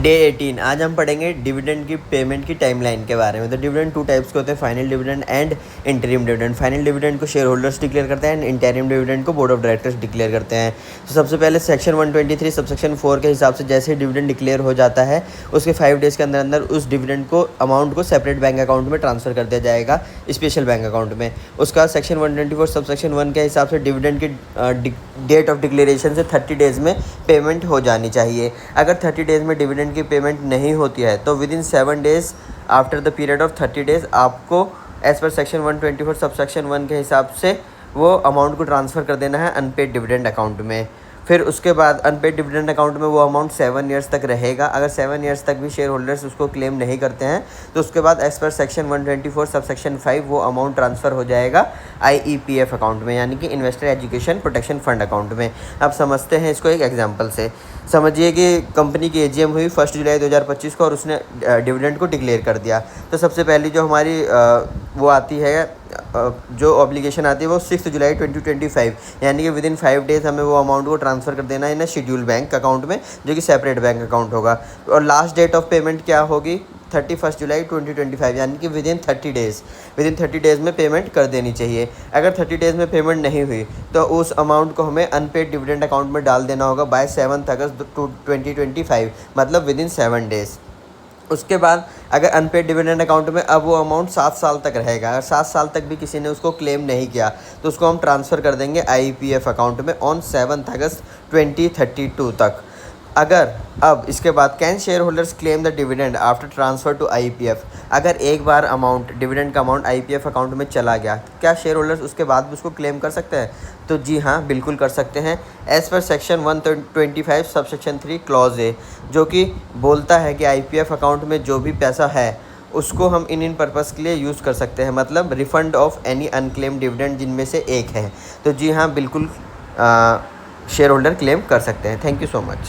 Day 18 आज हम पढ़ेंगे डिविडेंड की पेमेंट की टाइमलाइन के बारे में। तो डिविडेंड टू टाइप्स के होते हैं, final dividend and interim dividend. Final dividend को शेयर होल्डर्स डिक्लेयर करते हैं एंड इंटरिम डिविडेंड को बोर्ड ऑफ डायरेक्टर्स डिक्लेयर करते हैं। तो सबसे पहले सेक्शन 123 सबसेक्शन 4 के हिसाब से जैसे ही डिविडेंड डिक्लेयर हो जाता है उसके 5 डेज़ के अंदर अंदर उस डिविडेंड को अमाउंट को सेपरेट बैंक अकाउंट में ट्रांसफर कर दिया जाएगा, स्पेशल बैंक अकाउंट में। उसका सेक्शन 124 सबसेक्शन 1 के हिसाब से डिविडेंड की डेट ऑफ डिक्लेरेशन से 30 डेज़ में पेमेंट हो जानी चाहिए। अगर 30 डेज़ में डिविडेंड की पेमेंट नहीं होती है तो with in 7 days after the period of 30 days आपको एज़ पर सेक्शन 124 सबसेक्शन 1 के हिसाब से वो अमाउंट को ट्रांसफ़र कर देना है अनपेड डिविडेंड अकाउंट में। फिर उसके बाद अनपेड डिविडेंड अकाउंट में वो अमाउंट 7 ईयर्स तक रहेगा। अगर 7 ईयर्स तक भी शेयर होल्डर्स उसको क्लेम नहीं करते हैं तो उसके बाद एज़ पर सेक्शन 124 सबसेक्शन 5 वो अमाउंट ट्रांसफ़र हो जाएगा IEPF अकाउंट में, यानी कि investor education protection fund account में। अब समझते हैं इसको एक एग्जांपल से। समझिए कि कंपनी की AGM हुई 1 जुलाई 2025 को और उसने डिविडेंड को डिक्लेयर कर दिया। तो सबसे पहली जो हमारी वो आती है जो ऑब्लिगेशन आती है वो 6 जुलाई 2025, यानी कि विद इन 5 डेज़ हमें वो अमाउंट को ट्रांसफ़र कर देना है इन शेड्यूल बैंक अकाउंट में, जो कि सेपरेट बैंक अकाउंट होगा। और लास्ट डेट ऑफ पेमेंट क्या होगी? 31 जुलाई 2025, यानी कि विद इन 30 डेज़ में पेमेंट कर देनी चाहिए। अगर 30 डेज़ में पेमेंट नहीं हुई तो उस अमाउंट को हमें अनपेड डिविडेंड अकाउंट में डाल देना होगा बाय 7 अगस्त 2025, मतलब विद इन 7 डेज़। उसके बाद अगर अनपेड डिविडेंड अकाउंट में अब वो अमाउंट 7 साल तक रहेगा। अगर 7 साल तक भी किसी ने उसको क्लेम नहीं किया तो उसको हम ट्रांसफ़र कर देंगे IEPF अकाउंट में ऑन 7 अगस्त 2032 तक। अगर अब इसके बाद can shareholders claim the dividend after transfer to IEPF, अगर एक बार अमाउंट डिविडेंड का अमाउंट IEPF अकाउंट में चला गया, क्या शेयर होल्डर्स उसके बाद भी उसको क्लेम कर सकते हैं? तो जी हाँ, बिल्कुल कर सकते हैं। As per section 125 subsection 3 clause A, जो कि बोलता है कि IEPF अकाउंट में जो भी पैसा है उसको हम इन पर्पज़ के लिए यूज़ कर सकते हैं, मतलब refund of any unclaim dividend जिनमें से एक है। तो जी हाँ, बिल्कुल शेयर होल्डर क्लेम कर सकते हैं। Thank you so much.